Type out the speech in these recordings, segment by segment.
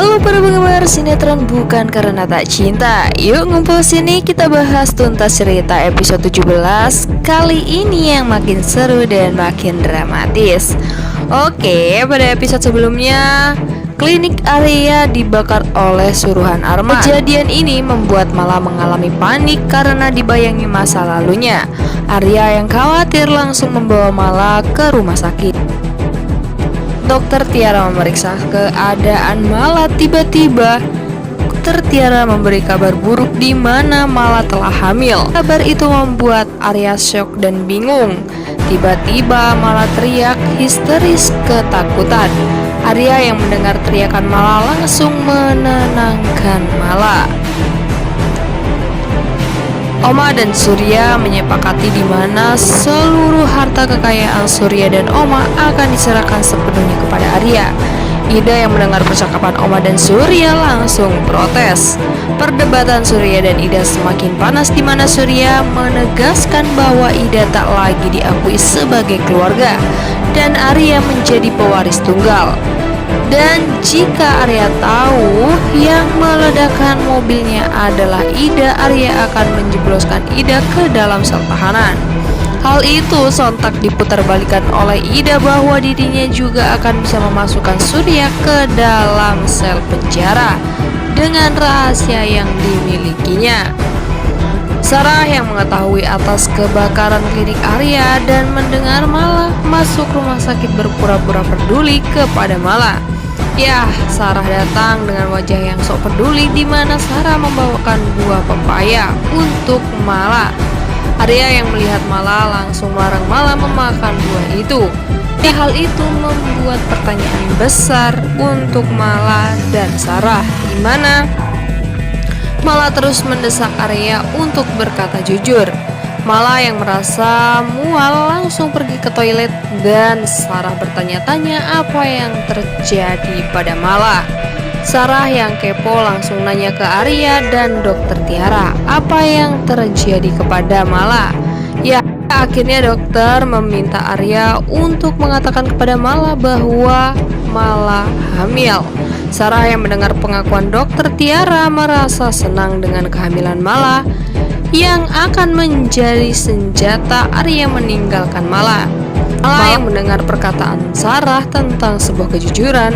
Halo para penggemar sinetron bukan karena tak cinta. Yuk ngumpul sini kita bahas tuntas cerita episode 17. Kali ini yang makin seru dan makin dramatis. Oke, pada episode sebelumnya klinik Arya dibakar oleh suruhan Arman. Kejadian ini membuat Mala mengalami panik karena dibayangi masa lalunya. Arya yang khawatir langsung membawa Mala ke rumah sakit. Dokter Tiara memeriksa keadaan Mala. Tiba-tiba Dokter Tiara memberi kabar buruk di mana Mala telah hamil. Kabar itu membuat Arya syok dan bingung. Tiba-tiba Mala teriak histeris ketakutan. Arya yang mendengar teriakan Mala langsung menenangkan Mala. Oma dan Surya menyepakati di mana seluruh harta kekayaan Surya dan Oma akan diserahkan sepenuhnya kepada Arya. Ida yang mendengar percakapan Oma dan Surya langsung protes. Perdebatan Surya dan Ida semakin panas di mana Surya menegaskan bahwa Ida tak lagi diakui sebagai keluarga dan Arya menjadi pewaris tunggal. Dan jika Arya tahu yang meledakkan mobilnya adalah Ida, Arya akan menjebloskan Ida ke dalam sel tahanan. Hal itu sontak diputarbalikkan oleh Ida bahwa dirinya juga akan bisa memasukkan Surya ke dalam sel penjara dengan rahasia yang dimilikinya. Sarah yang mengetahui atas kebakaran klinik Arya dan mendengar Mala masuk rumah sakit berpura-pura peduli kepada Mala. Ya, Sarah datang dengan wajah yang sok peduli di mana Sarah membawakan buah pepaya untuk Mala. Arya yang melihat Mala langsung melarang Mala memakan buah itu. Hal itu membuat pertanyaan besar untuk Mala dan Sarah, di mana Mala terus mendesak Arya untuk berkata jujur. Mala yang merasa mual langsung pergi ke toilet dan Sarah bertanya-tanya apa yang terjadi pada Mala. Sarah yang kepo langsung nanya ke Arya dan Dokter Tiara apa yang terjadi kepada Mala. Ya, akhirnya dokter meminta Arya untuk mengatakan kepada Mala bahwa Mala hamil. Sarah yang mendengar pengakuan Dokter Tiara merasa senang dengan kehamilan Mala yang akan menjadi senjata Arya meninggalkan Mala. Mala yang mendengar perkataan Sarah tentang sebuah kejujuran,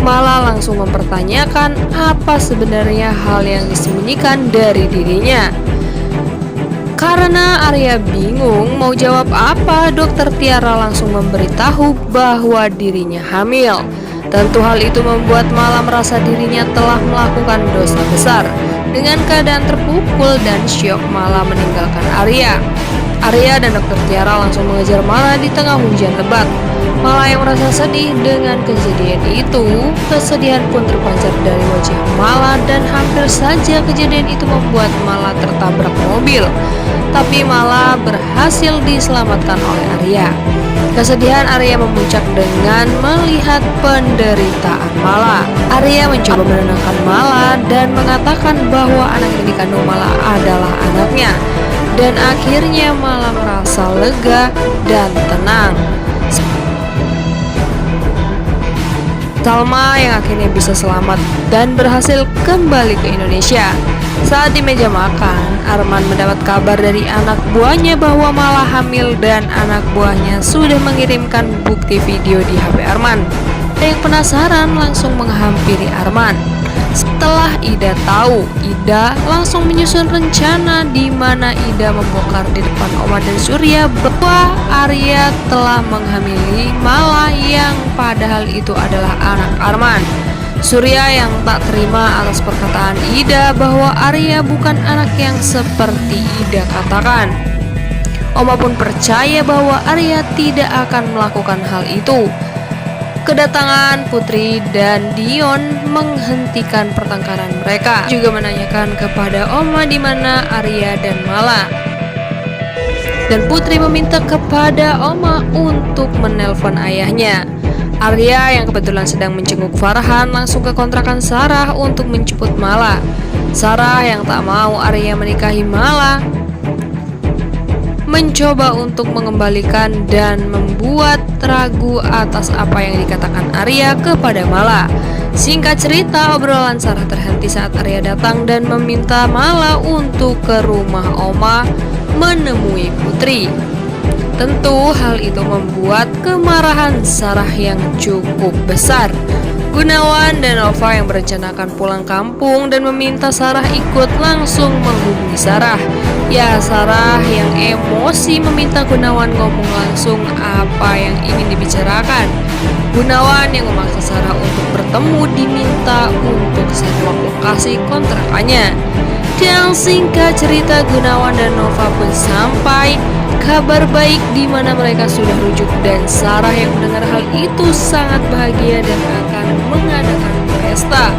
Mala langsung mempertanyakan apa sebenarnya hal yang disembunyikan dari dirinya. Karena Arya bingung mau jawab apa, Dokter Tiara langsung memberitahu bahwa dirinya hamil. Tentu hal itu membuat Mala merasa dirinya telah melakukan dosa besar. Dengan keadaan terpukul dan syok, Mala meninggalkan Arya. Arya dan Dokter Tiara langsung mengejar Mala di tengah hujan lebat. Mala yang merasa sedih dengan kejadian itu, kesedihan pun terpancar dari wajah Mala dan hampir saja kejadian itu membuat Mala tertabrak mobil. Tapi Mala berhasil diselamatkan oleh Arya. Kesedihan Arya memuncak dengan melihat penderitaan Mala. Arya mencoba menenangkan Mala dan mengatakan bahwa anak yang dikandung Mala adalah anaknya. Dan akhirnya Mala merasa lega dan tenang. Salma yang akhirnya bisa selamat dan berhasil kembali ke Indonesia. Saat di meja makan, Arman mendapat kabar dari anak buahnya bahwa Mala hamil dan anak buahnya sudah mengirimkan bukti video di HP Arman. Yang penasaran langsung menghampiri Arman. Setelah Ida tahu, Ida langsung menyusun rencana di mana Ida membongkar di depan Oma dan Surya bahwa Arya telah menghamili Mala yang padahal itu adalah anak Arman. Surya yang tak terima atas perkataan Ida bahwa Arya bukan anak yang seperti Ida katakan. Oma pun percaya bahwa Arya tidak akan melakukan hal itu. Kedatangan Putri dan Dion menghentikan pertengkaran mereka. Juga menanyakan kepada Oma di mana Arya dan Mala. Dan Putri meminta kepada Oma untuk menelpon ayahnya. Arya yang kebetulan sedang menjenguk Farhan langsung ke kontrakan Sarah untuk menjemput Mala. Sarah yang tak mau Arya menikahi Mala mencoba untuk mengembalikan dan membuat ragu atas apa yang dikatakan Arya kepada Mala. Singkat cerita, obrolan Sarah terhenti saat Arya datang dan meminta Mala untuk ke rumah Oma menemui Putri. Tentu hal itu membuat kemarahan Sarah yang cukup besar. Gunawan dan Nova yang merencanakan pulang kampung dan meminta Sarah ikut langsung menghubungi Sarah. Ya, Sarah yang emosi meminta Gunawan ngomong langsung apa yang ingin dibicarakan. Gunawan yang memaksa Sarah untuk bertemu diminta untuk sewa lokasi kontrakannya. Dan singkat cerita, Gunawan dan Nova pun sampai. Kabar baik di mana mereka sudah rujuk dan Sarah yang mendengar hal itu sangat bahagia dan akan mengadakan pesta.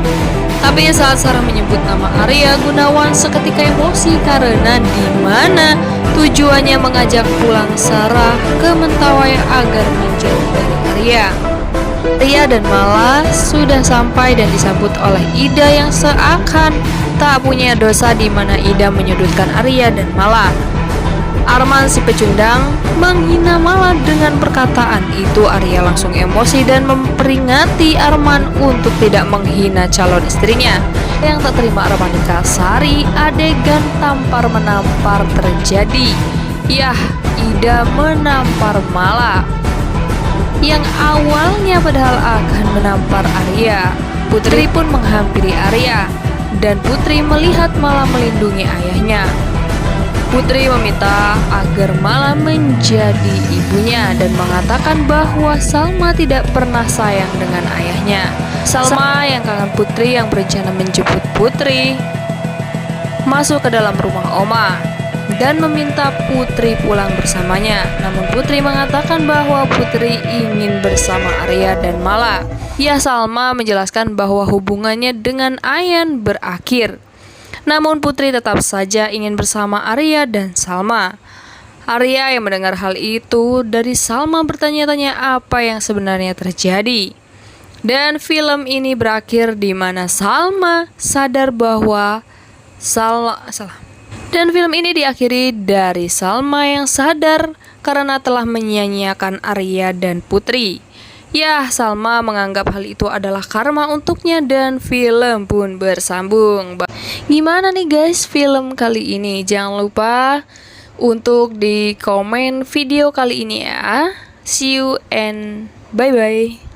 Tapi saat Sarah menyebut nama Arya, Gunawan seketika emosi karena di mana tujuannya mengajak pulang Sarah ke Mentawai agar menjauh dari Arya. Arya dan Mala sudah sampai dan disambut oleh Ida yang seakan tak punya dosa di mana Ida menyudutkan Arya dan Mala. Arman si pecundang menghina Mala dengan perkataan itu. Arya langsung emosi dan memperingati Arman untuk tidak menghina calon istrinya. Yang tak terima Arman dikasari, adegan tampar-menampar terjadi. Yah, Ida menampar Mala yang awalnya padahal akan menampar Arya. Putri pun menghampiri Arya dan Putri melihat Mala melindungi ayahnya. Putri meminta agar Mala menjadi ibunya dan mengatakan bahwa Salma tidak pernah sayang dengan ayahnya. Salma yang kangen Putri yang berencana menjemput Putri masuk ke dalam rumah Oma dan meminta Putri pulang bersamanya. Namun Putri mengatakan bahwa Putri ingin bersama Arya dan Mala. Ya, Salma menjelaskan bahwa hubungannya dengan Ayan berakhir. Namun Putri tetap saja ingin bersama Arya dan Salma. Arya yang mendengar hal itu dari Salma bertanya-tanya apa yang sebenarnya terjadi. Dan film ini berakhir di mana Salma sadar bahwa Dan film ini diakhiri dari Salma yang sadar karena telah menyia-nyiakan Arya dan Putri. Ya, Salma menganggap hal itu adalah karma untuknya dan film pun bersambung. Gimana nih guys film kali ini? Jangan lupa untuk di komen video kali ini ya. See you and bye-bye.